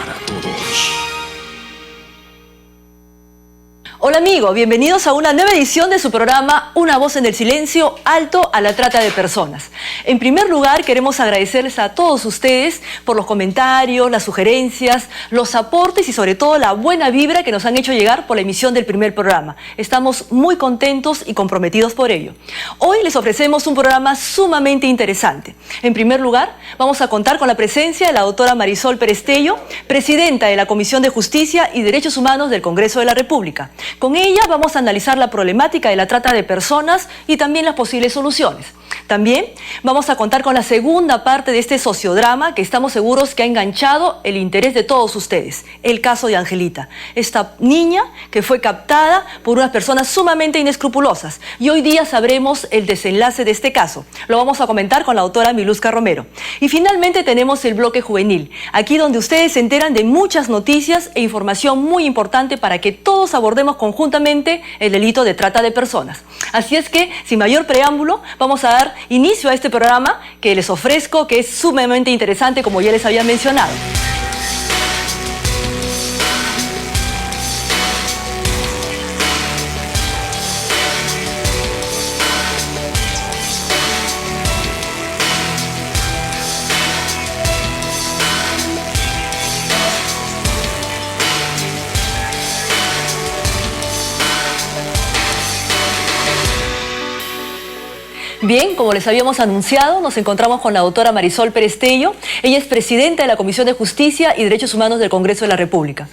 para todos. Hola amigos, bienvenidos a una nueva edición de su programa Una voz en el silencio, alto a la trata de personas. En primer lugar, queremos agradecerles a todos ustedes por los comentarios, las sugerencias, los aportes y sobre todo la buena vibra que nos han hecho llegar por la emisión del primer programa. Estamos muy contentos y comprometidos por ello. Hoy les ofrecemos un programa sumamente interesante. En primer lugar, vamos a contar con la presencia de la doctora Marisol Perestello, presidenta de la Comisión de Justicia y Derechos Humanos del Congreso de la República. Con ella vamos a analizar la problemática de la trata de personas y también las posibles soluciones. También vamos a contar con la segunda parte de este sociodrama que estamos seguros que ha enganchado el interés de todos ustedes, el caso de Angelita, esta niña que fue captada por unas personas sumamente inescrupulosas. Y hoy día sabremos el desenlace de este caso. Lo vamos a comentar con la doctora Miluska Romero. Y finalmente tenemos el bloque juvenil, aquí donde ustedes se enteran de muchas noticias e información muy importante para que todos abordemos conjuntamente el delito de trata de personas. Así es que, sin mayor preámbulo, vamos a dar inicio a este programa que les ofrezco, que es sumamente interesante, como ya les había mencionado. Bien, como les habíamos anunciado, nos encontramos con la doctora Marisol Perestello. Ella es presidenta de la Comisión de Justicia y Derechos Humanos del Congreso de la República.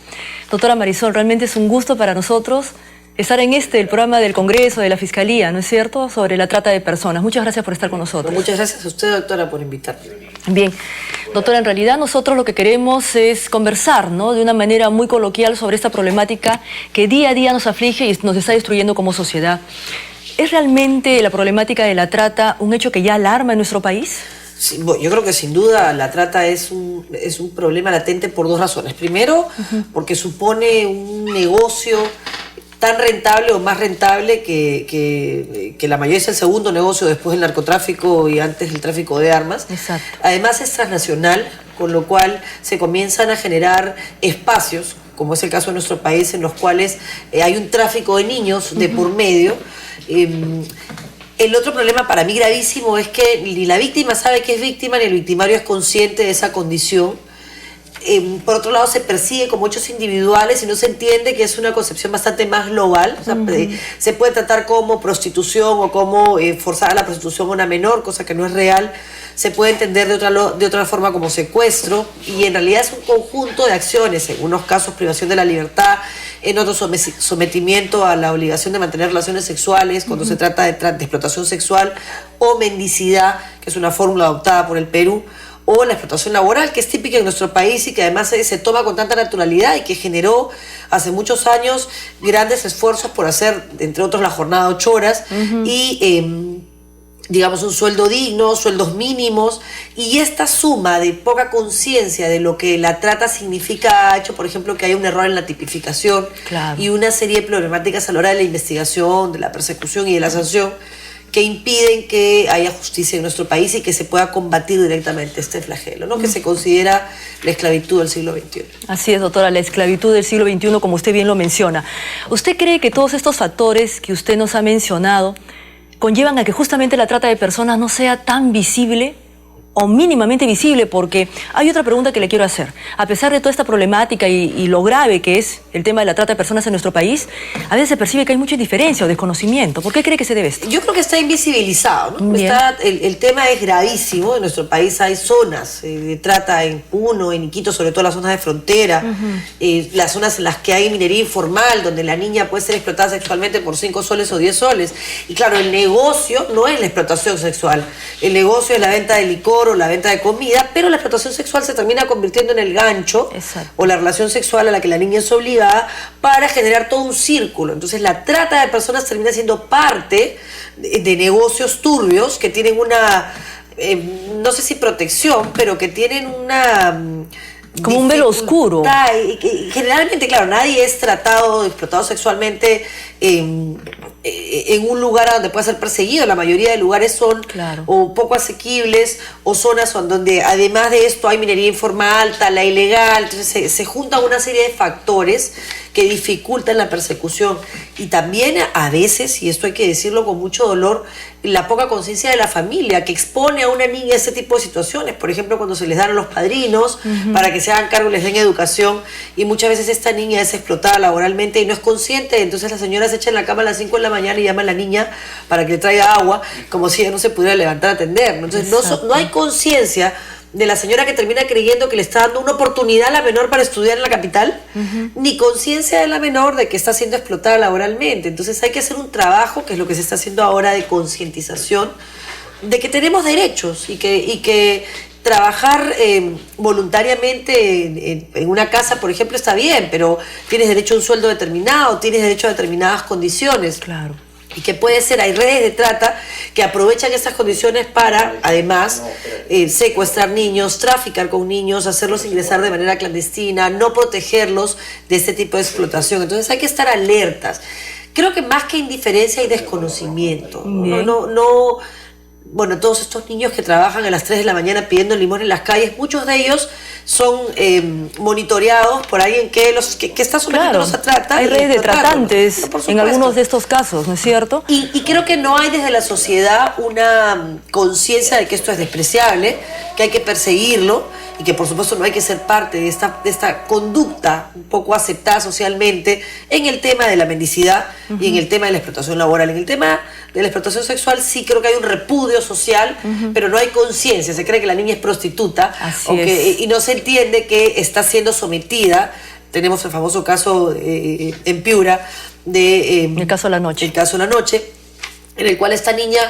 Doctora Marisol, realmente es un gusto para nosotros estar en el programa del Congreso, de la Fiscalía, ¿no es cierto?, sobre la trata de personas. Muchas gracias por estar con nosotros. Bueno, muchas gracias a usted, doctora, por invitarme. Bien, doctora, en realidad nosotros lo que queremos es conversar, ¿no?, de una manera muy coloquial sobre esta problemática que día a día nos aflige y nos está destruyendo como sociedad. ¿Es realmente la problemática de la trata un hecho que ya alarma en nuestro país? Sí, yo creo que sin duda la trata es un problema latente por dos razones. Primero, porque supone un negocio tan rentable o más rentable que la mayoría es el segundo negocio después del narcotráfico y antes el tráfico de armas. Exacto. Además es transnacional, con lo cual se comienzan a generar espacios, como es el caso de nuestro país, en los cuales hay un tráfico de niños de por medio. El otro problema para mí gravísimo es que ni la víctima sabe que es víctima ni el victimario es consciente de esa condición. Por otro lado, se persigue como hechos individuales y no se entiende que es una concepción bastante más global. O sea, se puede tratar como prostitución o como forzar a la prostitución a una menor, cosa que no es real. Se puede entender de otra forma como secuestro, y en realidad es un conjunto de acciones, en unos casos privación de la libertad, en otros sometimiento a la obligación de mantener relaciones sexuales cuando se trata de explotación sexual, o mendicidad, que es una fórmula adoptada por el Perú, o la explotación laboral, que es típica en nuestro país y que además se toma con tanta naturalidad y que generó hace muchos años grandes esfuerzos por hacer, entre otros, la jornada de 8 horas y digamos un sueldo digno, sueldos mínimos, y esta suma de poca conciencia de lo que la trata significa ha hecho, por ejemplo, que haya un error en la tipificación. Claro. Y una serie de problemáticas a la hora de la investigación, de la persecución y de la sanción, que impiden que haya justicia en nuestro país y que se pueda combatir directamente este flagelo, ¿no?, que se considera la esclavitud del siglo XXI. Así es, doctora, la esclavitud del siglo XXI, como usted bien lo menciona. ¿Usted cree que todos estos factores que usted nos ha mencionado conllevan a que justamente la trata de personas no sea tan visible o mínimamente visible? Porque hay otra pregunta que le quiero hacer. A pesar de toda esta problemática y lo grave que es el tema de la trata de personas en nuestro país, a veces se percibe que hay mucha indiferencia o desconocimiento. ¿Por qué cree que se debe esto? Yo creo que está invisibilizado, ¿no? El tema es gravísimo. En nuestro país hay zonas de trata en Puno, en Iquitos, sobre todo las zonas de frontera, las zonas en las que hay minería informal, donde la niña puede ser explotada sexualmente por 5 soles o 10 soles. Y claro, el negocio no es la explotación sexual. El negocio es la venta de licor o la venta de comida, pero la explotación sexual se termina convirtiendo en el gancho. Exacto. O la relación sexual a la que la niña es obligada para generar todo un círculo. Entonces la trata de personas termina siendo parte de negocios turbios que tienen una, no sé si protección, pero que tienen una como un velo oscuro. Y generalmente, claro, nadie es tratado, explotado sexualmente en un lugar a donde pueda ser perseguido. La mayoría de lugares son o poco asequibles o zonas donde además de esto hay minería informal, tala ilegal. Entonces se juntan una serie de factores que dificultan la persecución. Y también a veces, y esto hay que decirlo con mucho dolor, la poca conciencia de la familia que expone a una niña a ese tipo de situaciones. Por ejemplo, cuando se les dan a los padrinos para que se hagan cargo y les den educación, y muchas veces esta niña es explotada laboralmente y no es consciente. Entonces la señora se echa en la cama a las 5 de la mañana y llama a la niña para que le traiga agua, como si ella no se pudiera levantar a atender, ¿no? Entonces no hay conciencia de la señora que termina creyendo que le está dando una oportunidad a la menor para estudiar en la capital, ni conciencia de la menor de que está siendo explotada laboralmente. Entonces hay que hacer un trabajo, que es lo que se está haciendo ahora, de concientización de que tenemos derechos y que trabajar voluntariamente en una casa, por ejemplo, está bien, pero tienes derecho a un sueldo determinado, tienes derecho a determinadas condiciones. Claro. Y que puede ser, hay redes de trata que aprovechan esas condiciones para, además, secuestrar niños, traficar con niños, hacerlos ingresar de manera clandestina, no protegerlos de este tipo de explotación. Entonces hay que estar alertas. Creo que más que indiferencia hay desconocimiento. Bueno, todos estos niños que trabajan a las 3 de la mañana pidiendo limón en las calles, muchos de ellos son monitoreados por alguien que está sometiéndolos a trata. Hay redes de tratantes en algunos de estos casos, ¿no es cierto? Y creo que no hay desde la sociedad una conciencia de que esto es despreciable, que hay que perseguirlo y que por supuesto no hay que ser parte de esta conducta un poco aceptada socialmente en el tema de la mendicidad y en el tema de la explotación laboral. En el tema de la explotación sexual sí creo que hay un repudio social, pero no hay conciencia. Se cree que la niña es prostituta y no se entiende que está siendo sometida. Tenemos el famoso caso en Piura el caso de la noche. El caso de la noche, en el cual esta niña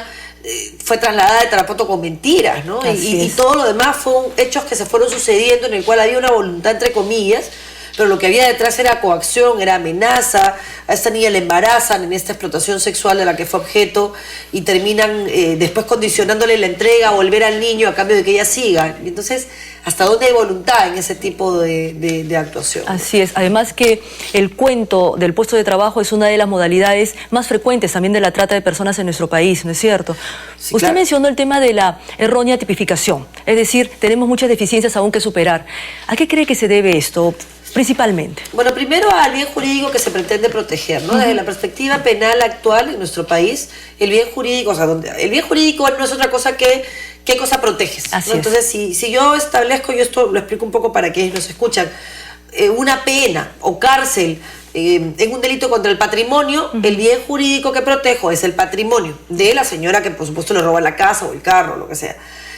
fue trasladada de Tarapoto con mentiras, ¿no? Y todo lo demás fueron hechos que se fueron sucediendo en el cual había una voluntad, entre comillas, pero lo que había detrás era coacción, era amenaza. A esta niña la embarazan en esta explotación sexual de la que fue objeto y terminan después condicionándole la entrega, volver al niño a cambio de que ella siga. Y entonces, ¿hasta dónde hay voluntad en ese tipo de actuación? Así es. Además que el cuento del puesto de trabajo es una de las modalidades más frecuentes también de la trata de personas en nuestro país, ¿no es cierto? Sí, Usted mencionó el tema de la errónea tipificación. Es decir, tenemos muchas deficiencias aún que superar. ¿A qué cree que se debe esto? Principalmente. Bueno, primero al bien jurídico que se pretende proteger, ¿no? Desde la perspectiva penal actual en nuestro país, el bien jurídico, el bien jurídico no es otra cosa que qué cosa proteges, ¿no? Entonces, si yo establezco, yo esto lo explico un poco para quienes nos escuchan, una pena o cárcel en un delito contra el patrimonio, el bien jurídico que protejo es el patrimonio de la señora que por supuesto le roba la casa o el carro o lo que sea.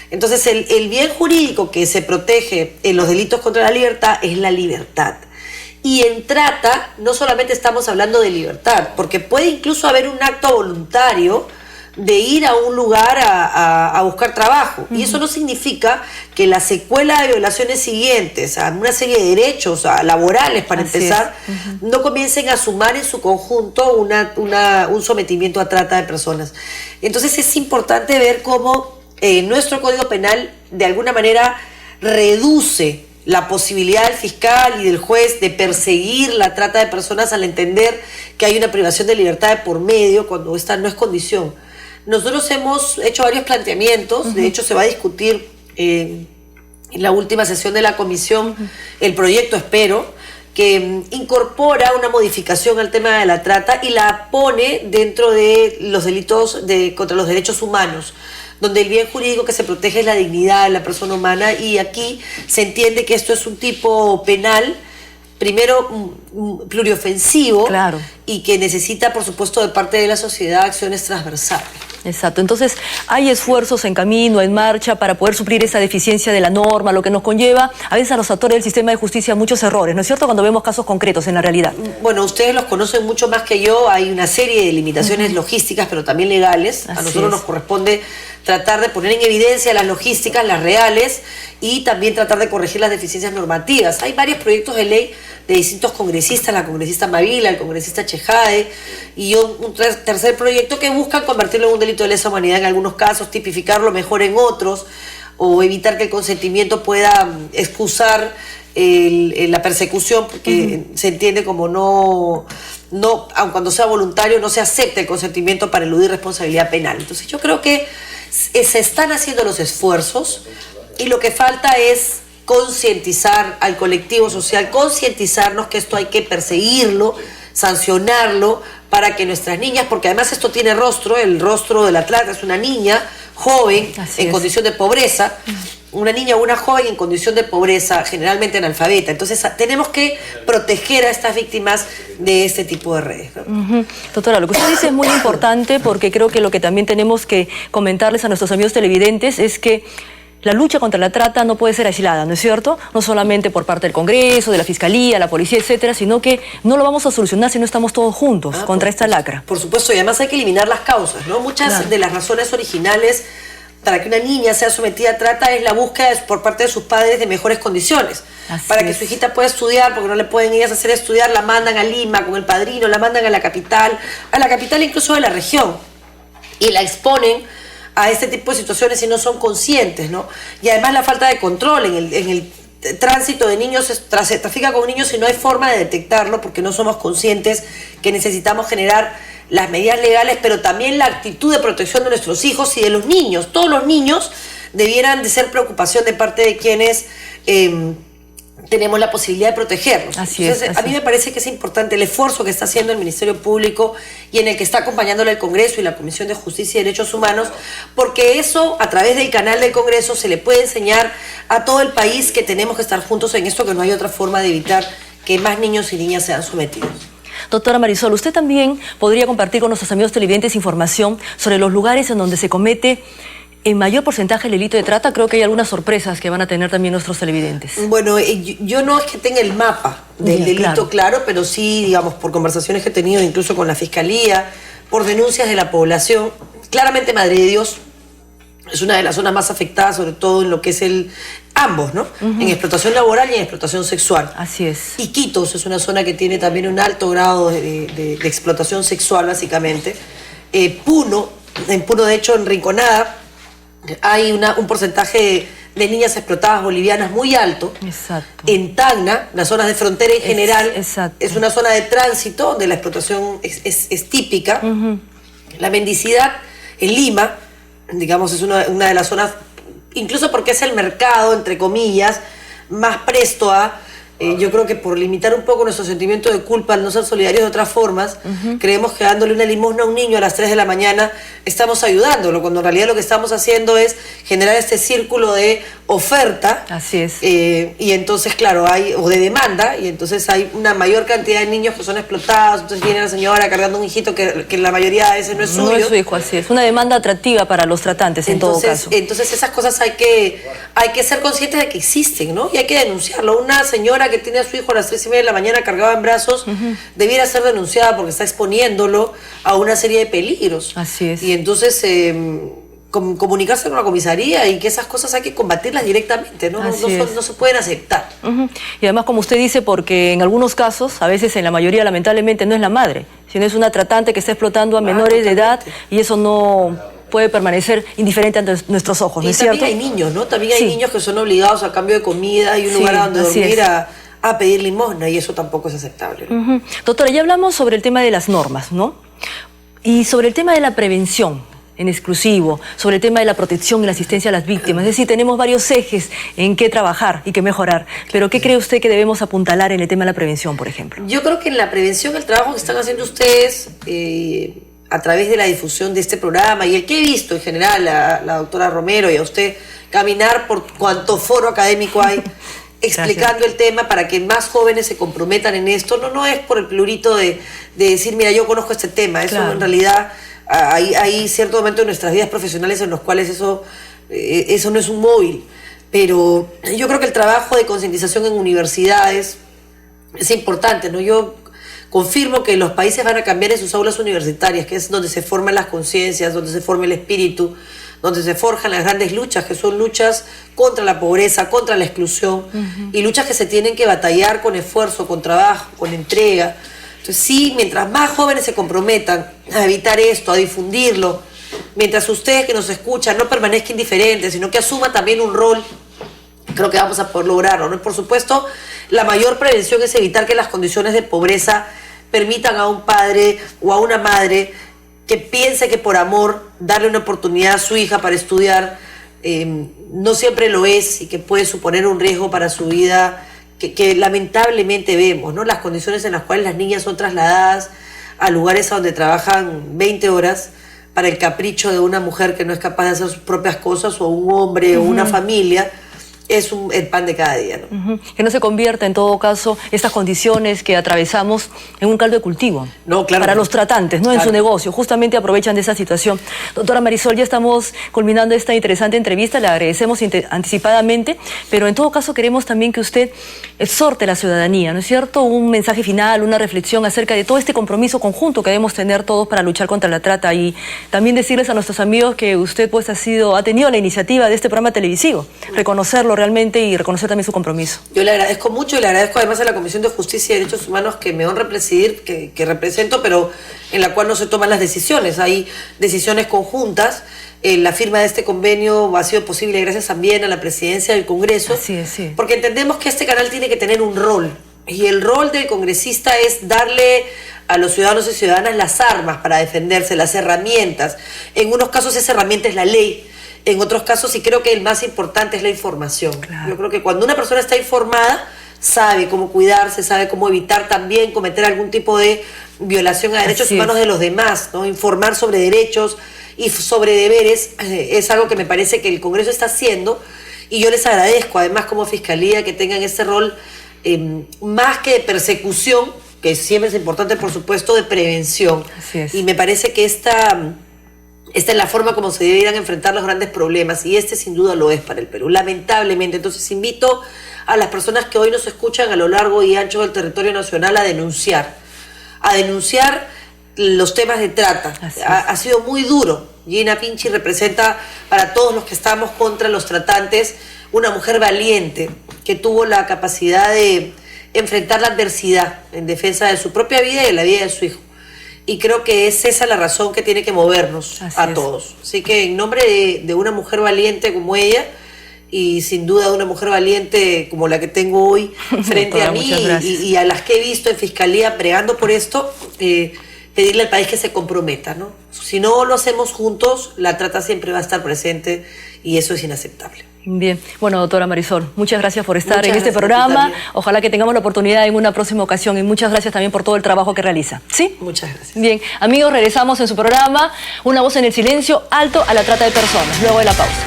Entonces el bien jurídico que se protege en los delitos contra la libertad es la libertad. Y en trata no solamente estamos hablando de libertad, porque puede incluso haber un acto voluntario de ir a un lugar a buscar trabajo. Y eso no significa que la secuela de violaciones siguientes, a una serie de derechos laborales para empezar, no comiencen a sumar en su conjunto un sometimiento a trata de personas. Entonces es importante ver cómo nuestro Código Penal de alguna manera reduce la posibilidad del fiscal y del juez de perseguir la trata de personas al entender que hay una privación de libertad de por medio cuando esta no es condición. Nosotros hemos hecho varios planteamientos, de hecho se va a discutir en la última sesión de la comisión el proyecto, espero, que incorpora una modificación al tema de la trata y la pone dentro de los delitos contra los derechos humanos, donde el bien jurídico que se protege es la dignidad de la persona humana, y aquí se entiende que esto es un tipo penal, primero pluriofensivo, y que necesita, por supuesto, de parte de la sociedad acciones transversales. Exacto. Entonces, hay esfuerzos en camino, en marcha, para poder suplir esa deficiencia de la norma, lo que nos conlleva a veces a los actores del sistema de justicia muchos errores, ¿no es cierto?, cuando vemos casos concretos en la realidad. Bueno, ustedes los conocen mucho más que yo, hay una serie de limitaciones logísticas, pero también legales. A nosotros nos corresponde tratar de poner en evidencia las logísticas, las reales, y también tratar de corregir las deficiencias normativas. Hay varios proyectos de ley de distintos congresistas, la congresista Mavila, el congresista Chejade, y un tercer proyecto que buscan convertirlo en un delito de lesa humanidad en algunos casos, tipificarlo mejor en otros, o evitar que el consentimiento pueda excusar la persecución, porque se entiende como no no, aun cuando sea voluntario, no se acepte el consentimiento para eludir responsabilidad penal. Entonces yo creo que se están haciendo los esfuerzos y lo que falta es concientizar al colectivo social, concientizarnos que esto hay que perseguirlo, sancionarlo, para que nuestras niñas, porque además esto tiene rostro, el rostro del atleta es una niña joven en condición de pobreza, una niña o una joven en condición de pobreza, generalmente analfabeta. Entonces tenemos que proteger a estas víctimas de este tipo de redes, ¿no? Doctora, lo que usted dice es muy importante, porque creo que lo que también tenemos que comentarles a nuestros amigos televidentes es que la lucha contra la trata no puede ser aislada, ¿no es cierto? No solamente por parte del Congreso, de la Fiscalía, la Policía, etcétera, sino que no lo vamos a solucionar si no estamos todos juntos contra esta lacra. Por supuesto, y además hay que eliminar las causas, ¿no? Muchas de las razones originales para que una niña sea sometida a trata es la búsqueda por parte de sus padres de mejores condiciones. Para que su hijita pueda estudiar, porque no le pueden ellas hacer estudiar, la mandan a Lima con el padrino, la mandan a la capital incluso de la región, y la exponen a este tipo de situaciones y no son conscientes, ¿no? Y además la falta de control en el tránsito de niños, se trafica con niños y no hay forma de detectarlo porque no somos conscientes que necesitamos generar las medidas legales, pero también la actitud de protección de nuestros hijos y de los niños. Todos los niños debieran de ser preocupación de parte de quienes tenemos la posibilidad de protegerlos. Entonces, a mí me parece que es importante el esfuerzo que está haciendo el Ministerio Público y en el que está acompañándole el Congreso y la Comisión de Justicia y Derechos Humanos, porque eso, a través del canal del Congreso, se le puede enseñar a todo el país que tenemos que estar juntos en esto, que no hay otra forma de evitar que más niños y niñas sean sometidos. Doctora Marisol, usted también podría compartir con nuestros amigos televidentes información sobre los lugares en donde se comete en mayor porcentaje el delito de trata. Creo que hay algunas sorpresas que van a tener también nuestros televidentes. Bueno, yo no es que tenga el mapa del delito claro, pero sí, digamos, por conversaciones que he tenido incluso con la Fiscalía, por denuncias de la población, claramente Madre de Dios es una de las zonas más afectadas, sobre todo en lo que es ambos, ¿no? En explotación laboral y en explotación sexual. Así es. Iquitos es una zona que tiene también un alto grado de explotación sexual, básicamente. Puno, de hecho, en Rinconada, hay un porcentaje de niñas explotadas bolivianas muy alto. Exacto. En Tacna, las zonas de frontera en general, es una zona de tránsito donde la explotación es típica. La mendicidad en Lima, digamos, es una de las zonas, incluso porque es el mercado, entre comillas, más presto a... yo creo que por limitar un poco nuestro sentimiento de culpa al no ser solidarios de otras formas, creemos que dándole una limosna a un niño a las 3 de la mañana estamos ayudándolo, cuando en realidad lo que estamos haciendo es generar este círculo de oferta. Así es. Y entonces, claro, o de demanda, y entonces hay una mayor cantidad de niños que son explotados, entonces viene la señora cargando un hijito que la mayoría de veces no es suyo. No es su hijo, así es. Una demanda atractiva para los tratantes, en todo caso. Entonces esas cosas hay que ser conscientes de que existen, ¿no? Y hay que denunciarlo. Una señora que tiene a su hijo a las 3:30 de la mañana cargado en brazos, debiera ser denunciada porque está exponiéndolo a una serie de peligros. Así es. Y entonces comunicarse con la comisaría y que esas cosas hay que combatirlas directamente, ¿no? No se pueden aceptar. Y además, como usted dice, porque en algunos casos, a veces en la mayoría lamentablemente no es la madre, sino es una tratante que está explotando a menores de edad, y eso no puede permanecer indiferente ante nuestros ojos, ¿no es cierto? Y también hay niños, ¿no? También hay niños que son obligados a cambio de comida y un lugar a donde dormir a pedir limosna, y eso tampoco es aceptable, ¿no? Doctora, ya hablamos sobre el tema de las normas, ¿no? Y sobre el tema de la prevención en exclusivo, sobre el tema de la protección y la asistencia a las víctimas. Es decir, tenemos varios ejes en que trabajar y que mejorar. Pero ¿qué cree usted que debemos apuntalar en el tema de la prevención, por ejemplo? Yo creo que en la prevención, el trabajo que están haciendo ustedes a través de la difusión de este programa, y el que he visto en general a la doctora Romero y a usted caminar por cuanto foro académico hay, explicando el tema para que más jóvenes se comprometan en esto, no es por el plurito de decir, mira, yo conozco este tema, eso en realidad hay cierto momento en nuestras vidas profesionales en los cuales eso no es un móvil, pero yo creo que el trabajo de concientización en universidades es importante, ¿no? Yo confirmo que los países van a cambiar en sus aulas universitarias, que es donde se forman las conciencias, donde se forma el espíritu, donde se forjan las grandes luchas, que son luchas contra la pobreza, contra la exclusión, y luchas que se tienen que batallar con esfuerzo, con trabajo, con entrega. Entonces sí, mientras más jóvenes se comprometan a evitar esto, a difundirlo, mientras ustedes que nos escuchan no permanezcan indiferentes, sino que asuman también un rol, creo que vamos a poder lograrlo, ¿no? Por supuesto, la mayor prevención es evitar que las condiciones de pobreza permitan a un padre o a una madre que piense que por amor darle una oportunidad a su hija para estudiar no siempre lo es y que puede suponer un riesgo para su vida que lamentablemente vemos, ¿no? Las condiciones en las cuales las niñas son trasladadas a lugares a donde trabajan 20 horas para el capricho de una mujer que no es capaz de hacer sus propias cosas, o un hombre o una familia, es el pan de cada día, ¿no? Que no se convierta en todo caso estas condiciones que atravesamos en un caldo de cultivo. No, claro. Para los tratantes, ¿no? Claro. En su negocio, justamente aprovechan de esa situación. Doctora Marisol, ya estamos culminando esta interesante entrevista, le agradecemos anticipadamente, pero en todo caso queremos también que usted exhorte a la ciudadanía, ¿no es cierto? Un mensaje final, una reflexión acerca de todo este compromiso conjunto que debemos tener todos para luchar contra la trata, y también decirles a nuestros amigos que usted pues ha tenido la iniciativa de este programa televisivo, reconocerlo realmente y reconocer también su compromiso. Yo le agradezco mucho y le agradezco además a la Comisión de Justicia y Derechos Humanos que me honra presidir, que represento, pero en la cual no se toman las decisiones. Hay decisiones conjuntas. La firma de este convenio ha sido posible gracias también a la presidencia del Congreso. Así es, sí. Porque entendemos que este canal tiene que tener un rol. Y el rol del congresista es darle a los ciudadanos y ciudadanas las armas para defenderse, las herramientas. En unos casos esa herramienta es la ley. En otros casos, y creo que el más importante es la información. Claro. Yo creo que cuando una persona está informada, sabe cómo cuidarse, sabe cómo evitar también cometer algún tipo de violación a derechos humanos de los demás, ¿no? Informar sobre derechos y sobre deberes es algo que me parece que el Congreso está haciendo, y yo les agradezco, además, como Fiscalía, que tengan ese rol más que de persecución, que siempre es importante, por supuesto, de prevención. Así es. Y me parece que esta es la forma como se deberían enfrentar los grandes problemas, y este sin duda lo es para el Perú, lamentablemente. Entonces invito a las personas que hoy nos escuchan a lo largo y ancho del territorio nacional a denunciar los temas de trata. Ha sido muy duro. Gina Pinchi representa para todos los que estamos contra los tratantes una mujer valiente que tuvo la capacidad de enfrentar la adversidad en defensa de su propia vida y de la vida de su hijo. Y creo que es esa la razón que tiene que movernos a todos. Así que en nombre de una mujer valiente como ella, y sin duda de una mujer valiente como la que tengo hoy frente a mí y a las que he visto en Fiscalía pregando por esto, pedirle al país que se comprometa, ¿no? Si no lo hacemos juntos, la trata siempre va a estar presente, y eso es inaceptable. Bien, bueno, doctora Marisol, muchas gracias por estar en este programa. Ojalá que tengamos la oportunidad en una próxima ocasión, y muchas gracias también por todo el trabajo que realiza. ¿Sí? Muchas gracias. Bien, amigos, regresamos en su programa Una voz en el silencio, alto a la trata de personas, luego de la pausa.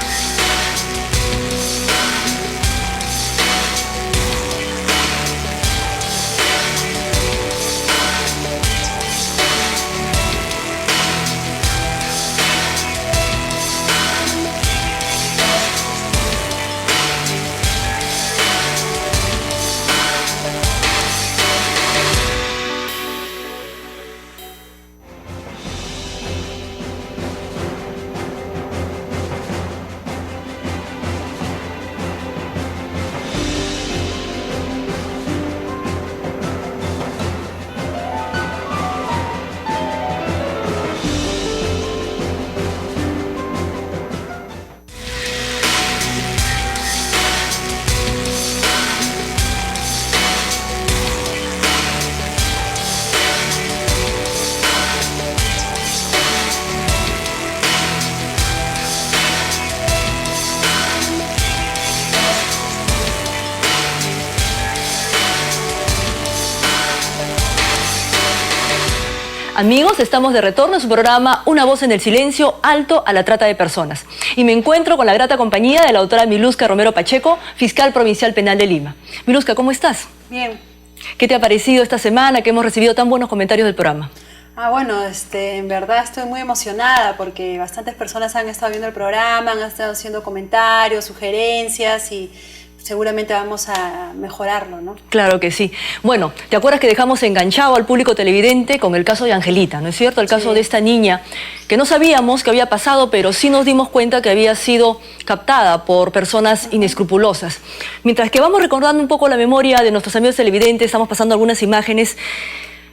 Amigos, estamos de retorno en su programa Una voz en el silencio, alto a la trata de personas. Y me encuentro con la grata compañía de la doctora Miluska Romero Pacheco, fiscal provincial penal de Lima. Miluska, ¿cómo estás? Bien. ¿Qué te ha parecido esta semana que hemos recibido tan buenos comentarios del programa? Bueno, en verdad estoy muy emocionada porque bastantes personas han estado viendo el programa, han estado haciendo comentarios, sugerencias, y seguramente vamos a mejorarlo, ¿no? Claro que sí. Bueno, ¿te acuerdas que dejamos enganchado al público televidente con el caso de Angelita, ¿no es cierto? El caso de esta niña que no sabíamos que había pasado, pero sí nos dimos cuenta que había sido captada por personas inescrupulosas. Mientras que vamos recordando un poco la memoria de nuestros amigos televidentes, estamos pasando algunas imágenes.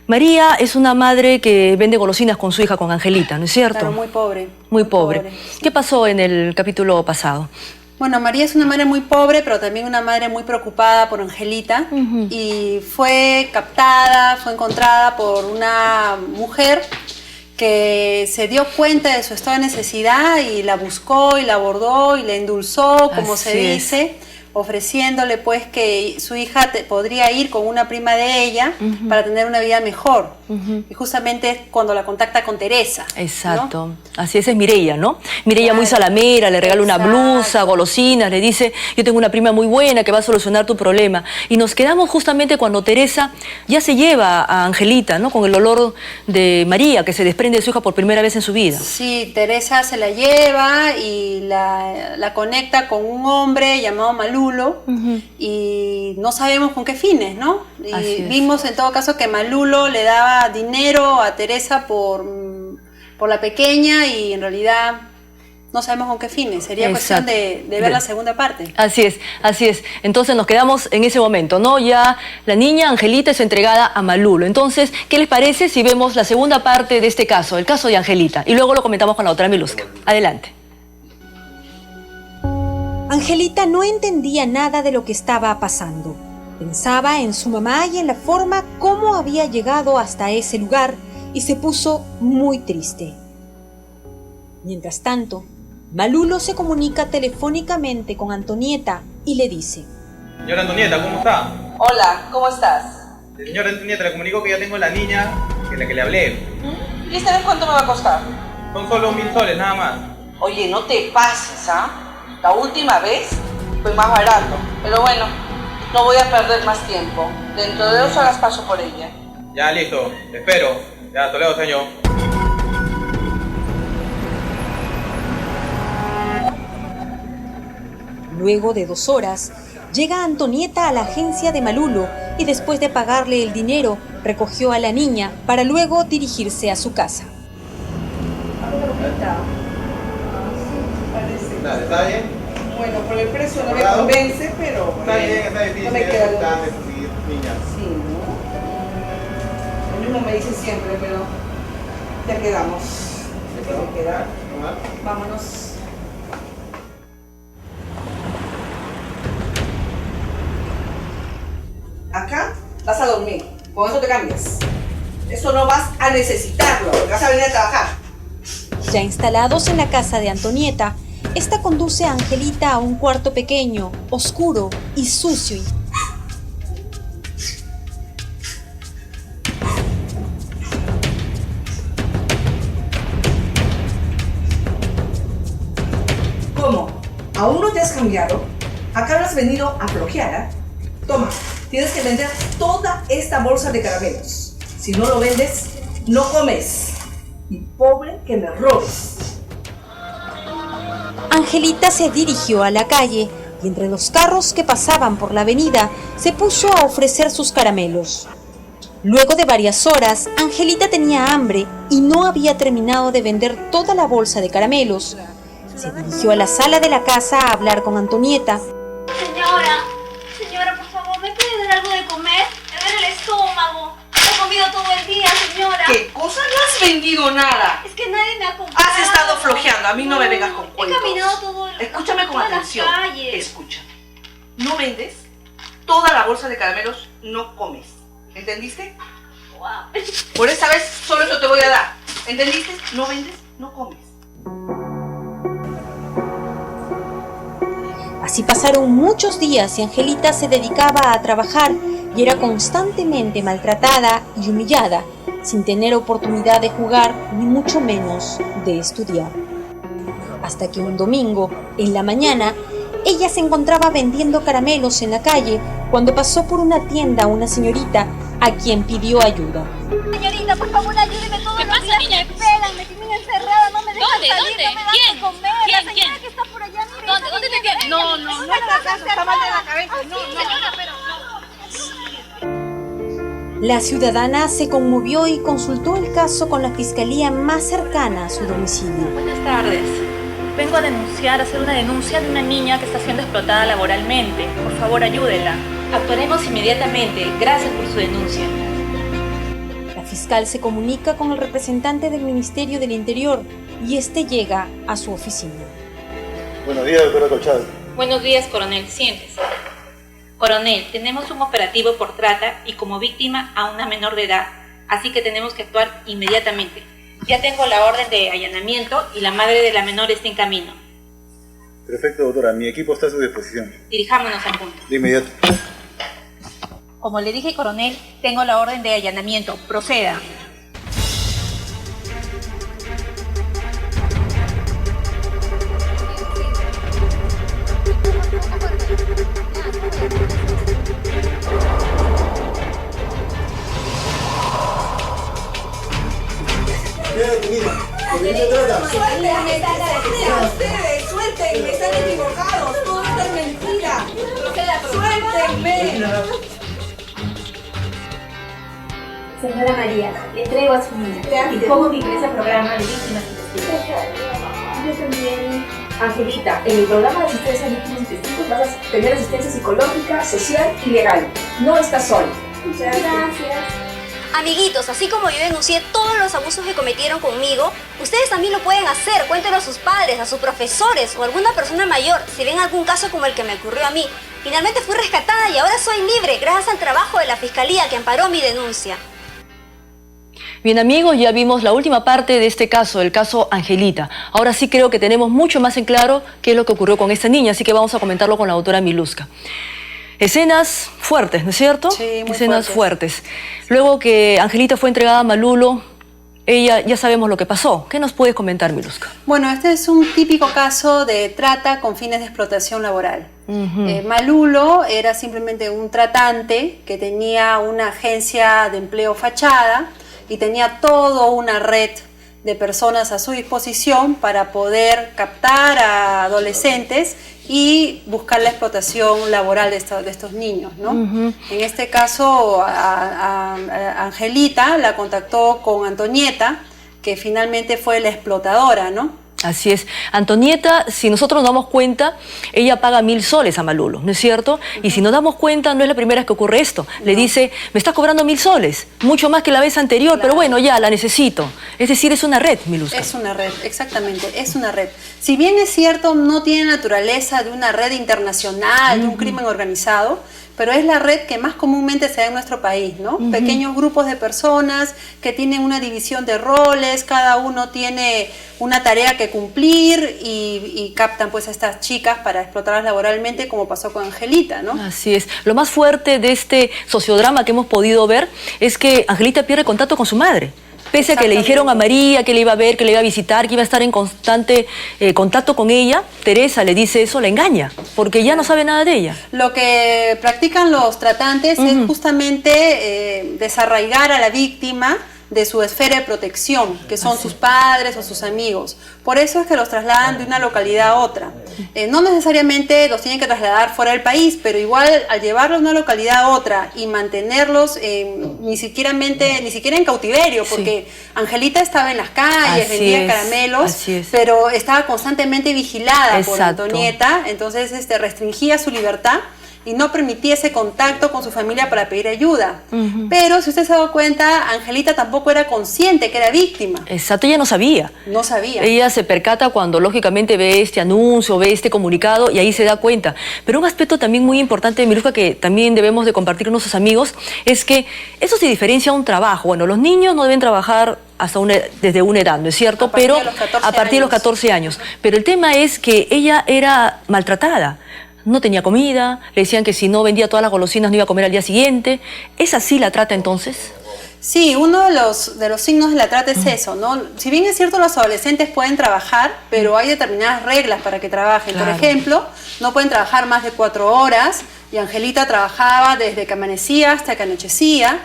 María es una madre que vende golosinas con su hija, con Angelita, ¿no es cierto? Claro, muy pobre. Muy pobre. ¿Qué pasó en el capítulo pasado? Bueno, María es una madre muy pobre, pero también una madre muy preocupada por Angelita. Y fue captada, fue encontrada por una mujer que se dio cuenta de su estado de necesidad y la buscó y la abordó y la endulzó, como se dice, ofreciéndole pues que su hija podría ir con una prima de ella para tener una vida mejor. Y justamente es cuando la contacta con Teresa. Exacto. ¿No? Así es Mireia, ¿no? Mireia muy salamera, le regala una blusa, golosinas, le dice, yo tengo una prima muy buena que va a solucionar tu problema. Y nos quedamos justamente cuando Teresa ya se lleva a Angelita, ¿no? Con el olor de María, que se desprende de su hija por primera vez en su vida. Sí, Teresa se la lleva y la conecta con un hombre llamado Malulo, y no sabemos con qué fines, ¿no? Y vimos en todo caso que Malulo le daba dinero a Teresa por la pequeña, y en realidad no sabemos con qué fines. Sería cuestión de ver la segunda parte. Así es, así es. Entonces nos quedamos en ese momento, ¿no? Ya la niña Angelita es entregada a Malulo. Entonces, ¿qué les parece si vemos la segunda parte de este caso, el caso de Angelita? Y luego lo comentamos con la otra Miluska. Adelante. Angelita no entendía nada de lo que estaba pasando. Pensaba en su mamá y en la forma como había llegado hasta ese lugar y se puso muy triste. Mientras tanto, Malulo se comunica telefónicamente con Antonieta y le dice: Señora Antonieta, ¿cómo está? Hola, ¿cómo estás? Señora Antonieta, le comunico que ya tengo la niña de la que le hablé. ¿Y esta vez cuánto me va a costar? Son solo 1000 soles, nada más. Oye, no te pases, ¿ah? La última vez fue más barato, pero bueno, no voy a perder más tiempo. Dentro de 2 horas paso por ella. Ya, listo, te espero. Ya, Toledo, señor. Luego de 2 horas, llega Antonieta a la agencia de Malulo y después de pagarle el dinero, recogió a la niña para luego dirigirse a su casa. ¿Está bien? Bueno, por el precio no me convence, pero Está difícil, no me queda importante conseguir niñas. Sí, ¿no? Lo mismo me dice siempre, pero ya quedamos. ¿Se puede quedar? Vámonos. Acá vas a dormir, con eso te cambias. Eso no vas a necesitarlo, vas a venir a trabajar. Ya instalados en la casa de Antonieta, esta conduce a Angelita a un cuarto pequeño, oscuro y sucio. ¿Cómo? ¿Aún no te has cambiado? Acá no has venido a flojear, ¿eh? Toma, tienes que vender toda esta bolsa de caramelos. Si no lo vendes, no comes. Y pobre que me robes. Angelita se dirigió a la calle y entre los carros que pasaban por la avenida se puso a ofrecer sus caramelos. Luego de varias horas, Angelita tenía hambre y no había terminado de vender toda la bolsa de caramelos. Se dirigió a la sala de la casa a hablar con Antonieta. Señora, por favor, ¿me puede dar algo de comer? Me duele el estómago. He comido todo el día, señora. ¿Qué cosa? No has vendido nada. Es que nadie me ha comprado. Has estado flojeando, a mí no me vengas con cuentos. He caminado todo el... Escúchame con todas las atención. calles. Escucha. No vendes toda la bolsa de caramelos, no comes. ¿Entendiste? Wow. Por esta vez solo eso te voy a dar. ¿Entendiste? No vendes, no comes. Así pasaron muchos días y Angelita se dedicaba a trabajar y era constantemente maltratada y humillada, sin tener oportunidad de jugar ni mucho menos de estudiar. Hasta que un domingo, en la mañana, ella se encontraba vendiendo caramelos en la calle cuando pasó por una tienda una señorita a quien pidió ayuda. Señorita, por favor, ayúdeme. Todos los días me pegan, me tienen encerrada, no me dejan salir, no me dan de comer. La señora que está por allá, mire. ¿Dónde te quieres? No le hagas caso, está mal de la cabeza. No, señora, pero La ciudadana se conmovió y consultó el caso con la fiscalía más cercana a su domicilio. Buenas tardes. Vengo a hacer una denuncia de una niña que está siendo explotada laboralmente. Por favor, ayúdela. Actuaremos inmediatamente. Gracias por su denuncia. La fiscal se comunica con el representante del Ministerio del Interior y este llega a su oficina. Buenos días, doctora Colchado. Buenos días, coronel. Siéntese. Coronel, tenemos un operativo por trata y como víctima a una menor de edad, así que tenemos que actuar inmediatamente. Ya tengo la orden de allanamiento y la madre de la menor está en camino. Perfecto, doctora. Mi equipo está a su disposición. Dirijámonos al punto. De inmediato. Como le dije, coronel, tengo la orden de allanamiento. Proceda. ¡Suéltenme! ¡Están equivocados! ¡Todo esto es mentira! ¡Suéltenme! Señora María, le entrego a su niña y pongo mi interés al programa de víctimas testigos. Yo también. Angelita, en el programa de asistencia a víctimas y testigos vas a tener asistencia psicológica, social y legal. No estás sola. Muchas gracias. Amiguitos, así como yo denuncié todos los abusos que cometieron conmigo, ustedes también lo pueden hacer. Cuéntenlo a sus padres, a sus profesores o a alguna persona mayor si ven algún caso como el que me ocurrió a mí. Finalmente fui rescatada y ahora soy libre gracias al trabajo de la Fiscalía que amparó mi denuncia. Bien, amigos, ya vimos la última parte de este caso, el caso Angelita. Ahora sí creo que tenemos mucho más en claro qué es lo que ocurrió con esta niña, así que vamos a comentarlo con la doctora Miluska. Escenas fuertes, ¿no es cierto? Sí, muy Escenas fuertes. Luego que Angelita fue entregada a Malulo, ella ya sabemos lo que pasó. ¿Qué nos puedes comentar, Miluska? Bueno, este es un típico caso de trata con fines de explotación laboral. Malulo era simplemente un tratante que tenía una agencia de empleo fachada y tenía toda una red de personas a su disposición para poder captar a adolescentes y buscar la explotación laboral de estos niños, ¿no? En este caso, a Angelita la contactó con Antonieta, que finalmente fue la explotadora, ¿no? Así es. Antonieta, si nosotros nos damos cuenta, ella paga 1000 soles a Malulo, ¿no es cierto? Y si nos damos cuenta, no es la primera vez que ocurre esto. Le dice, me estás cobrando 1000 soles, mucho más que la vez anterior, pero bueno, ya, la necesito. Es decir, es una red, Miluska. Es una red, exactamente, es una red. Si bien es cierto, no tiene naturaleza de una red internacional, de un crimen organizado, pero es la red que más comúnmente se da en nuestro país, ¿no? Pequeños grupos de personas que tienen una división de roles, cada uno tiene una tarea que cumplir y captan pues a estas chicas para explotarlas laboralmente, como pasó con Angelita, ¿no? Así es. Lo más fuerte de este sociodrama que hemos podido ver es que Angelita pierde contacto con su madre. Pese a que le dijeron a María que le iba a ver, que le iba a visitar, que iba a estar en constante contacto con ella, Teresa le dice eso, la engaña, porque ya no sabe nada de ella. Lo que practican los tratantes es justamente desarraigar a la víctima de su esfera de protección, que son sus padres o sus amigos. Por eso es que los trasladan de una localidad a otra. No necesariamente los tienen que trasladar fuera del país, pero igual al llevarlos de una localidad a otra y mantenerlos ni siquiera en cautiverio, porque Angelita estaba en las calles, vendía caramelos, pero estaba constantemente vigilada por Antonieta, entonces restringía su libertad y no permitía ese contacto con su familia para pedir ayuda. Pero si usted se da cuenta, Angelita tampoco era consciente que era víctima. Exacto, ella no sabía. No sabía. Ella se percata cuando lógicamente ve este anuncio, ve este comunicado y ahí se da cuenta. Pero un aspecto también muy importante, Miluska, que también debemos de compartir con nuestros amigos, es que eso se diferencia a un trabajo. Bueno, los niños no deben trabajar desde una edad, ¿no es cierto? Pero a partir de los 14 años. Pero el tema es que ella era maltratada. No tenía comida, le decían que si no vendía todas las golosinas no iba a comer al día siguiente. ¿Es así la trata entonces? Sí, uno de los signos de la trata es eso, ¿no? Si bien es cierto, los adolescentes pueden trabajar, pero hay determinadas reglas para que trabajen. Por ejemplo, no pueden trabajar más de 4 horas, y Angelita trabajaba desde que amanecía hasta que anochecía.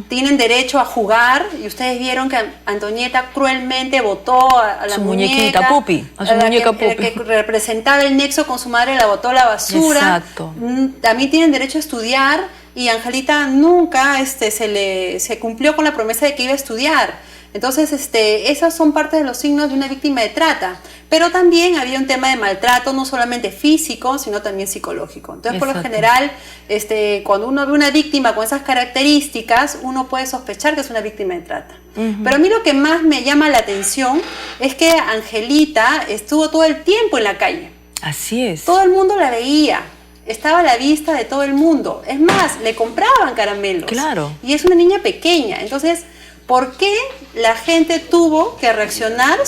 Tienen derecho a jugar, y ustedes vieron que Antonieta cruelmente botó a la muñequita Pupi, a su muñeca Pupi, que representaba el nexo con su madre, la botó a la basura. Exacto. También tienen derecho a estudiar, y Angelita nunca se cumplió con la promesa de que iba a estudiar. Entonces, esos son parte de los signos de una víctima de trata. Pero también había un tema de maltrato, no solamente físico, sino también psicológico. Entonces, por lo general, cuando uno ve una víctima con esas características, uno puede sospechar que es una víctima de trata. Pero a mí lo que más me llama la atención es que Angelita estuvo todo el tiempo en la calle. Así es. Todo el mundo la veía. Estaba a la vista de todo el mundo. Es más, le compraban caramelos. Claro. Y es una niña pequeña. Entonces, ¿por qué la gente tuvo que reaccionar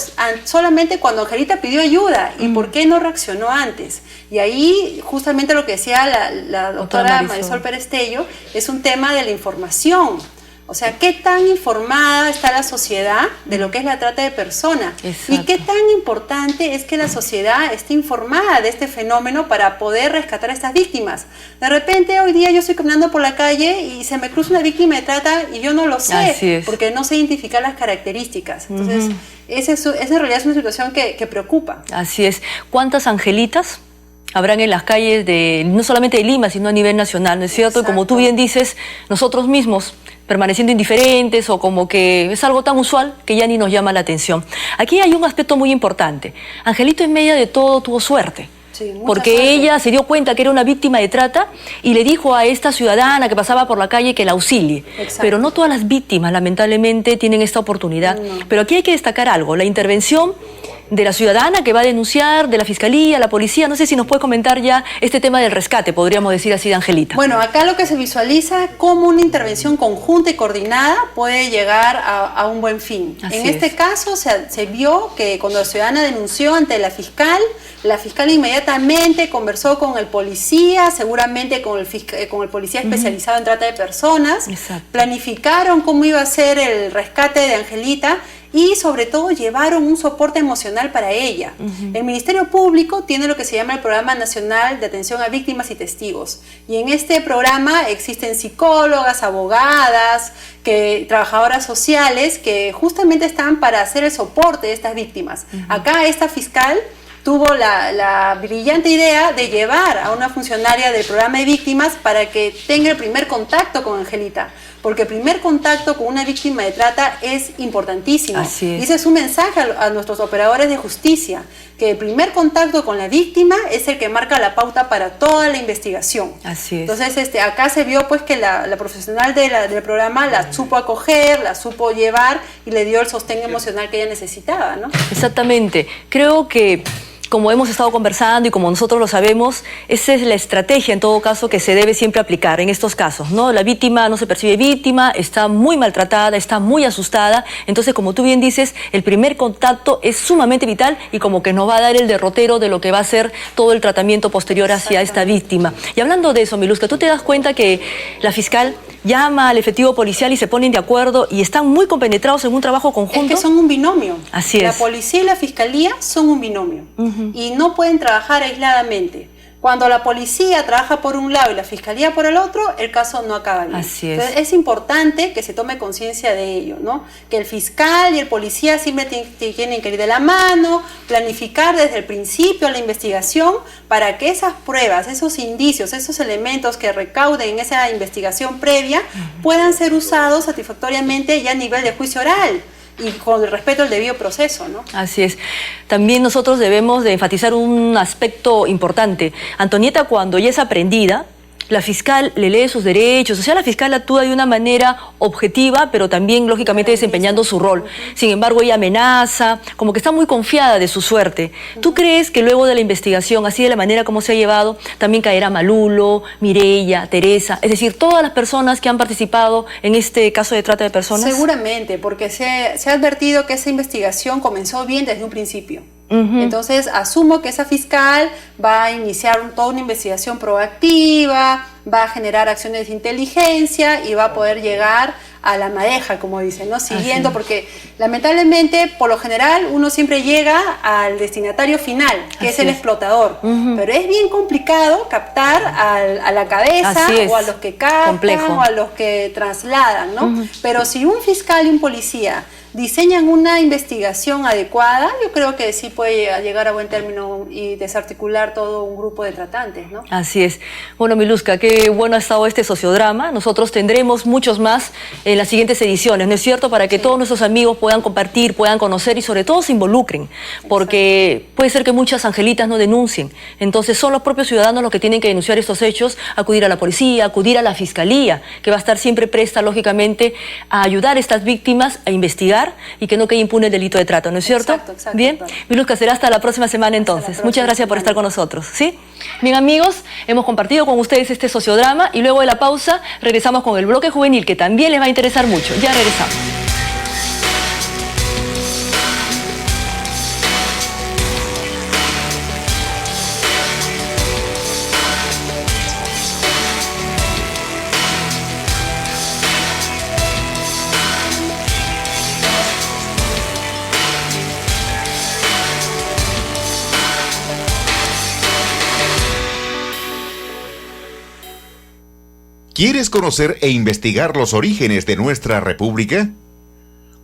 solamente cuando Angelita pidió ayuda? ¿Y por qué no reaccionó antes? Y ahí, justamente lo que decía la doctora Marisol Pérez Tello, es un tema de la información. O sea, ¿qué tan informada está la sociedad de lo que es la trata de personas? Exacto. Y qué tan importante es que la sociedad esté informada de este fenómeno para poder rescatar a estas víctimas. De repente, hoy día yo estoy caminando por la calle y se me cruza una víctima de trata y yo no lo sé, porque no sé identificar las características. Entonces, esa en realidad es una situación que preocupa. Así es. ¿Cuántas angelitas habrán en las calles no solamente de Lima, sino a nivel nacional, ¿no es cierto? Exacto. Y como tú bien dices, nosotros mismos permaneciendo indiferentes o como que es algo tan usual que ya ni nos llama la atención. Aquí hay un aspecto muy importante. Angelito en medio de todo tuvo suerte. Sí, porque suerte. Ella se dio cuenta que era una víctima de trata y le dijo a esta ciudadana que pasaba por la calle que la auxilie. Exacto. Pero no todas las víctimas, lamentablemente, tienen esta oportunidad. No. Pero aquí hay que destacar algo, la intervención de la ciudadana que va a denunciar, de la fiscalía, la policía. No sé si nos puede comentar ya este tema del rescate, podríamos decir así, de Angelita. Bueno, acá lo que se visualiza como una intervención conjunta y coordinada puede llegar a un buen fin. Así en este caso se vio que cuando la ciudadana denunció ante la fiscal inmediatamente conversó con el policía, seguramente con el policía especializado en trata de personas. Exacto. Planificaron cómo iba a ser el rescate de Angelita y sobre todo llevaron un soporte emocional para ella. El Ministerio Público tiene lo que se llama el Programa Nacional de Atención a Víctimas y Testigos. Y en este programa existen psicólogas, abogadas, trabajadoras sociales que justamente están para hacer el soporte de estas víctimas. Acá esta fiscal tuvo la brillante idea de llevar a una funcionaria del programa de víctimas para que tenga el primer contacto con Angelita, porque el primer contacto con una víctima de trata es importantísimo. Así es. Y ese es un mensaje a nuestros operadores de justicia, que el primer contacto con la víctima es el que marca la pauta para toda la investigación. Así es. Entonces, acá se vio pues que la profesional del programa la supo acoger, la supo llevar y le dio el sostén emocional que ella necesitaba, ¿no? Exactamente. Creo que, como hemos estado conversando y como nosotros lo sabemos, esa es la estrategia en todo caso que se debe siempre aplicar en estos casos, ¿no? La víctima no se percibe víctima, está muy maltratada, está muy asustada, entonces como tú bien dices, el primer contacto es sumamente vital y como que nos va a dar el derrotero de lo que va a ser todo el tratamiento posterior hacia esta víctima. Y hablando de eso, Miluska, ¿tú te das cuenta que la fiscal llama al efectivo policial y se ponen de acuerdo y están muy compenetrados en un trabajo conjunto? Es que son un binomio. Así es. La policía y la fiscalía son un binomio. Y no pueden trabajar aisladamente. Cuando la policía trabaja por un lado y la fiscalía por el otro, el caso no acaba bien. Así es. Entonces, es importante que se tome conciencia de ello, ¿no? Que el fiscal y el policía siempre tienen que ir de la mano, planificar desde el principio la investigación para que esas pruebas, esos indicios, esos elementos que recauden en esa investigación previa puedan ser usados satisfactoriamente ya a nivel de juicio oral. Y con el respeto al debido proceso, ¿no? Así es. También nosotros debemos de enfatizar un aspecto importante. Antonieta, cuando ella es aprendida, la fiscal le lee sus derechos, o sea, la fiscal actúa de una manera objetiva, pero también, lógicamente, desempeñando su rol. Sin embargo, ella amenaza, como que está muy confiada de su suerte. ¿Tú crees que luego de la investigación, así de la manera como se ha llevado, también caerá Malulo, Mireya, Teresa, es decir, todas las personas que han participado en este caso de trata de personas? Seguramente, porque se ha advertido que esa investigación comenzó bien desde un principio. Entonces asumo que esa fiscal va a iniciar toda una investigación proactiva, va a generar acciones de inteligencia y va a poder llegar a la madeja, como dicen, ¿no? Siguiendo, porque lamentablemente, por lo general, uno siempre llega al destinatario final, que es el explotador. Pero es bien complicado captar a la cabeza o a los que captan o a los que trasladan, ¿no? Pero si un fiscal y un policía diseñan una investigación adecuada, yo creo que sí puede llegar a buen término y desarticular todo un grupo de tratantes, ¿no? Así es. Bueno, Miluska, qué qué bueno ha estado este sociodrama. Nosotros tendremos muchos más en las siguientes ediciones, ¿no es cierto? Para que todos nuestros amigos puedan compartir, puedan conocer y sobre todo se involucren, porque puede ser que muchas angelitas no denuncien. Entonces son los propios ciudadanos los que tienen que denunciar estos hechos, acudir a la policía, acudir a la fiscalía, que va a estar siempre presta, lógicamente, a ayudar a estas víctimas a investigar y que no quede impune el delito de trata, ¿no es cierto? Exacto. Bien, Miluska, será hasta la próxima semana entonces. Muchas gracias por estar con nosotros, ¿sí? Bien, amigos, hemos compartido con ustedes este sociodrama y luego de la pausa regresamos con el bloque juvenil, que también les va a interesar mucho. Ya regresamos. ¿Quieres conocer e investigar los orígenes de nuestra República?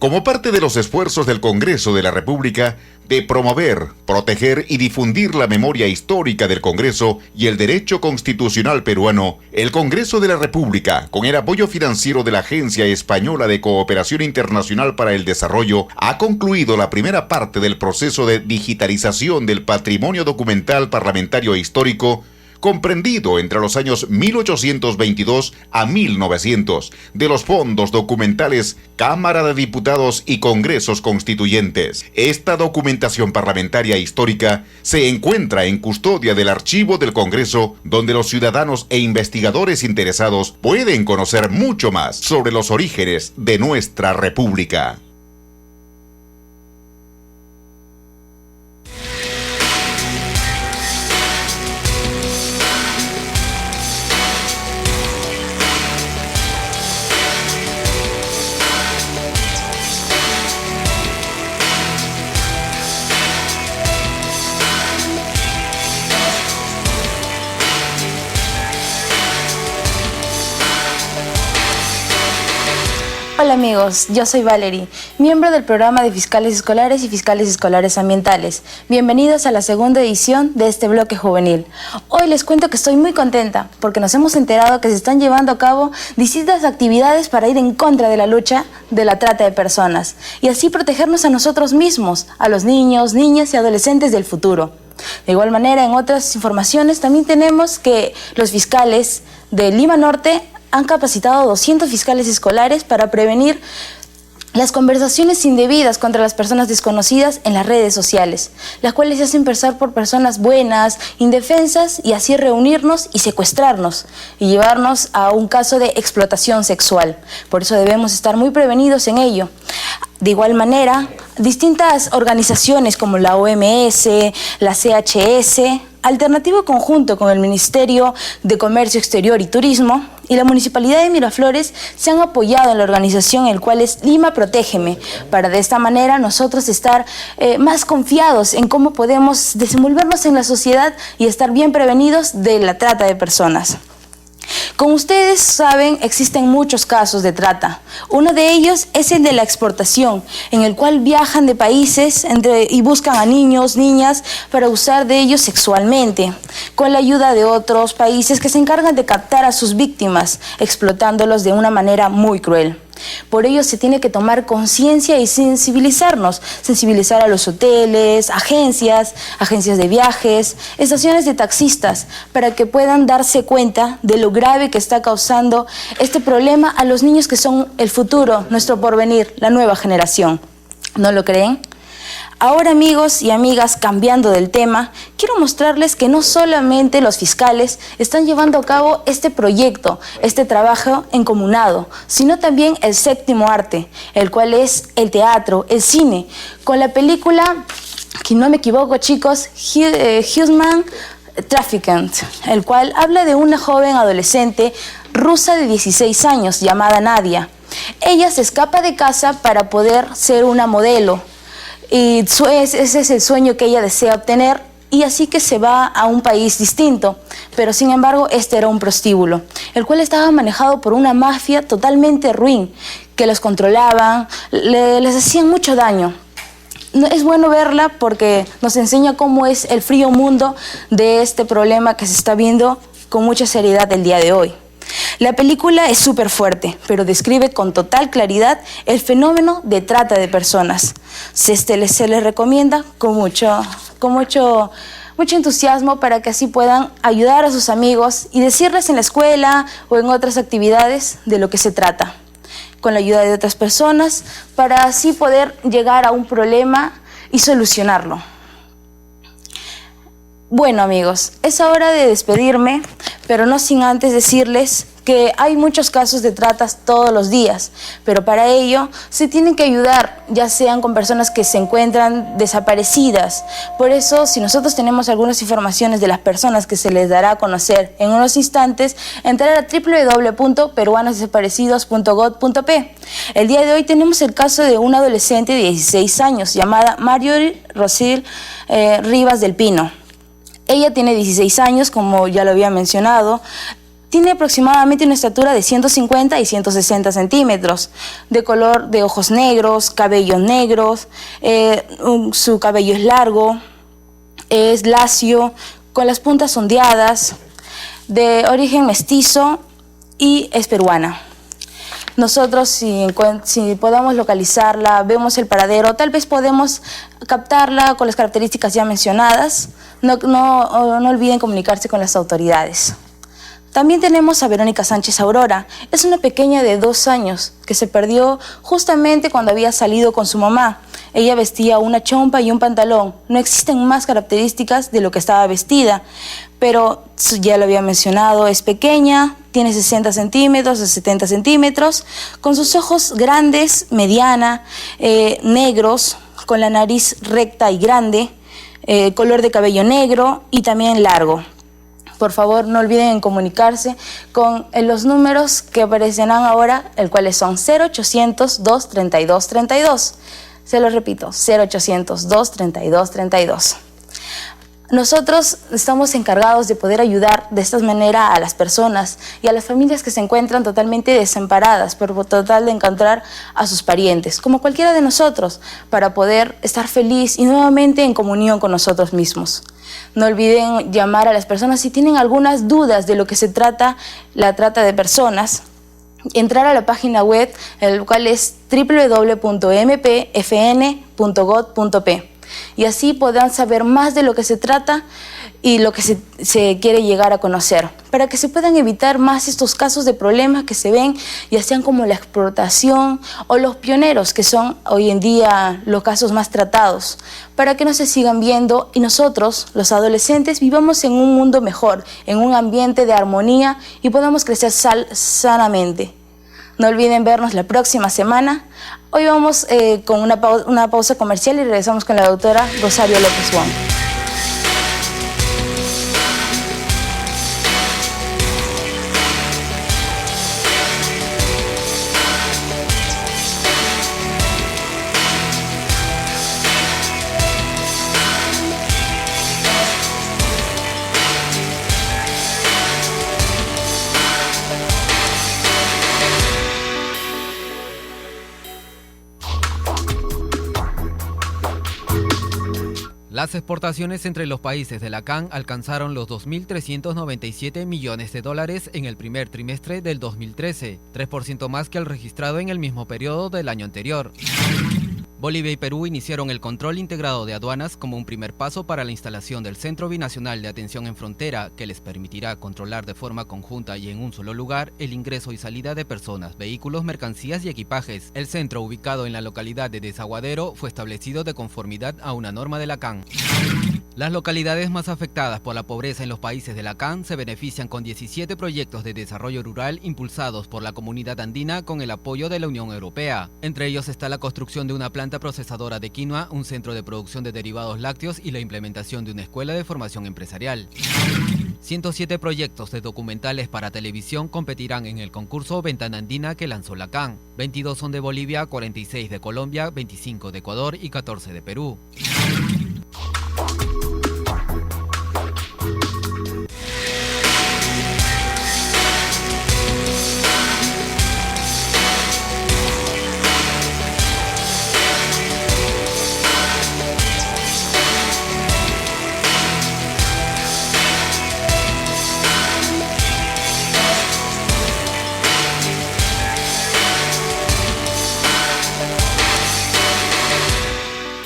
Como parte de los esfuerzos del Congreso de la República de promover, proteger y difundir la memoria histórica del Congreso y el derecho constitucional peruano, el Congreso de la República, con el apoyo financiero de la Agencia Española de Cooperación Internacional para el Desarrollo, ha concluido la primera parte del proceso de digitalización del patrimonio documental parlamentario e histórico, comprendido entre los años 1822 a 1900, de los fondos documentales Cámara de Diputados y Congresos Constituyentes. Esta documentación parlamentaria histórica se encuentra en custodia del Archivo del Congreso, donde los ciudadanos e investigadores interesados pueden conocer mucho más sobre los orígenes de nuestra República. Hola amigos, yo soy Valerie, miembro del programa de Fiscales Escolares y Fiscales Escolares Ambientales. Bienvenidos a la segunda edición de este bloque juvenil. Hoy les cuento que estoy muy contenta porque nos hemos enterado que se están llevando a cabo distintas actividades para ir en contra de la lucha de la trata de personas y así protegernos a nosotros mismos, a los niños, niñas y adolescentes del futuro. De igual manera, en otras informaciones también tenemos que los fiscales de Lima Norte han capacitado a 200 fiscales escolares para prevenir las conversaciones indebidas contra las personas desconocidas en las redes sociales, las cuales se hacen pasar por personas buenas, indefensas, y así reunirnos y secuestrarnos y llevarnos a un caso de explotación sexual. Por eso debemos estar muy prevenidos en ello. De igual manera, distintas organizaciones como la OMS, la CHS, Alternativo Conjunto con el Ministerio de Comercio Exterior y Turismo y la Municipalidad de Miraflores se han apoyado en la organización, el cual es Lima Protégeme, para de esta manera nosotros estar más confiados en cómo podemos desenvolvernos en la sociedad y estar bien prevenidos de la trata de personas. Como ustedes saben, existen muchos casos de trata. Uno de ellos es el de la exportación, en el cual viajan de países y buscan a niños, niñas, para usar de ellos sexualmente, con la ayuda de otros países que se encargan de captar a sus víctimas, explotándolos de una manera muy cruel. Por ello se tiene que tomar conciencia y sensibilizarnos, sensibilizar a los hoteles, agencias de viajes, estaciones de taxistas, para que puedan darse cuenta de lo grave que está causando este problema a los niños que son el futuro, nuestro porvenir, la nueva generación. ¿No lo creen? Ahora, amigos y amigas, cambiando del tema, quiero mostrarles que no solamente los fiscales están llevando a cabo este proyecto, este trabajo encomunado, sino también el séptimo arte, el cual es el teatro, el cine, con la película, si no me equivoco chicos, Human Trafficking, el cual habla de una joven adolescente rusa de 16 años llamada Nadia. Ella se escapa de casa para poder ser una modelo. Y ese es el sueño que ella desea obtener, y así que se va a un país distinto. Pero sin embargo, este era un prostíbulo, el cual estaba manejado por una mafia totalmente ruin, que los controlaban, les hacían mucho daño. Es bueno verla porque nos enseña cómo es el frío mundo de este problema que se está viendo con mucha seriedad el día de hoy. La película es súper fuerte, pero describe con total claridad el fenómeno de trata de personas. Se les recomienda con mucho entusiasmo para que así puedan ayudar a sus amigos y decirles en la escuela o en otras actividades de lo que se trata, con la ayuda de otras personas, para así poder llegar a un problema y solucionarlo. Bueno, amigos, es hora de despedirme, pero no sin antes decirles que hay muchos casos de tratas todos los días, pero para ello se tienen que ayudar, ya sean con personas que se encuentran desaparecidas. Por eso, si nosotros tenemos algunas informaciones de las personas que se les dará a conocer en unos instantes, entrar a www.peruanosdesaparecidos.gov.p. El día de hoy tenemos el caso de una adolescente de 16 años llamada Marjorie Rosil Rivas del Pino. Ella tiene 16 años, como ya lo había mencionado. Tiene aproximadamente una estatura de 150 y 160 centímetros, de color de ojos negros, cabellos negros, su cabello es largo, es lacio, con las puntas ondeadas, de origen mestizo y es peruana. Nosotros, si podemos localizarla, vemos el paradero, tal vez podemos captarla con las características ya mencionadas. No olviden comunicarse con las autoridades. También tenemos a Verónica Sánchez Aurora. Es una pequeña de 2 años que se perdió justamente cuando había salido con su mamá. Ella vestía una chompa y un pantalón. No existen más características de lo que estaba vestida, pero ya lo había mencionado, es pequeña, tiene 60 centímetros o 70 centímetros, con sus ojos grandes, mediana, negros, con la nariz recta y grande, color de cabello negro y también largo. Por favor, no olviden comunicarse con los números que aparecerán ahora, el cuales son 0800-232-32. Se los repito, 0800-232-32. Nosotros estamos encargados de poder ayudar de esta manera a las personas y a las familias que se encuentran totalmente desamparadas por tratar de encontrar a sus parientes, como cualquiera de nosotros, para poder estar feliz y nuevamente en comunión con nosotros mismos. No olviden llamar a las personas si tienen algunas dudas de lo que se trata la trata de personas. Entrar a la página web, el cual es www.mpfn.gov.p. y así podrán saber más de lo que se trata y lo que se quiere llegar a conocer, para que se puedan evitar más estos casos de problemas que se ven, ya sean como la explotación o los pioneros, que son hoy en día los casos más tratados, para que no se sigan viendo y nosotros, los adolescentes, vivamos en un mundo mejor, en un ambiente de armonía y podamos crecer sanamente. No olviden vernos la próxima semana. Hoy vamos con una pausa comercial y regresamos con la doctora Rosario López Wong. Las exportaciones entre los países de la CAN alcanzaron los 2.397 millones de dólares en el primer trimestre del 2013, 3% más que el registrado en el mismo periodo del año anterior. Bolivia y Perú iniciaron el control integrado de aduanas como un primer paso para la instalación del Centro Binacional de Atención en Frontera, que les permitirá controlar de forma conjunta y en un solo lugar el ingreso y salida de personas, vehículos, mercancías y equipajes. El centro, ubicado en la localidad de Desaguadero, fue establecido de conformidad a una norma de la CAN. Las localidades más afectadas por la pobreza en los países de la CAN se benefician con 17 proyectos de desarrollo rural impulsados por la Comunidad Andina con el apoyo de la Unión Europea. Entre ellos está la construcción de una planta procesadora de quinoa, un centro de producción de derivados lácteos y la implementación de una escuela de formación empresarial. 107 proyectos de documentales para televisión competirán en el concurso Ventana Andina que lanzó la CAN. 22 son de Bolivia, 46 de Colombia, 25 de Ecuador y 14 de Perú.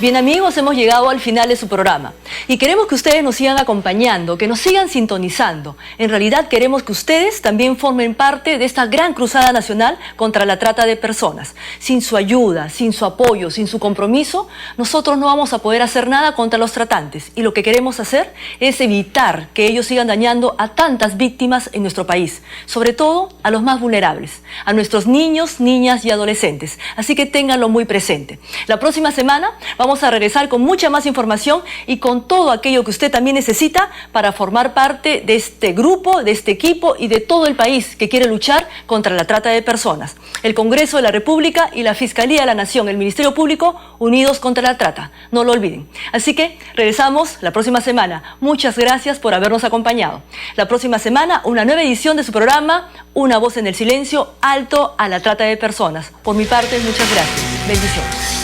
Bien amigos, hemos llegado al final de su programa y queremos que ustedes nos sigan acompañando, que nos sigan sintonizando. En realidad queremos que ustedes también formen parte de esta gran cruzada nacional contra la trata de personas. Sin su ayuda, sin su apoyo, sin su compromiso, nosotros no vamos a poder hacer nada contra los tratantes y lo que queremos hacer es evitar que ellos sigan dañando a tantas víctimas en nuestro país, sobre todo a los más vulnerables, a nuestros niños, niñas y adolescentes. Así que ténganlo muy presente. La próxima semana vamos a regresar con mucha más información y con todo aquello que usted también necesita para formar parte de este grupo, de este equipo y de todo el país que quiere luchar contra la trata de personas. El Congreso de la República y la Fiscalía de la Nación, el Ministerio Público, unidos contra la trata. No lo olviden. Así que regresamos la próxima semana. Muchas gracias por habernos acompañado. La próxima semana, una nueva edición de su programa, Una voz en el silencio, alto a la trata de personas. Por mi parte, muchas gracias. Bendiciones.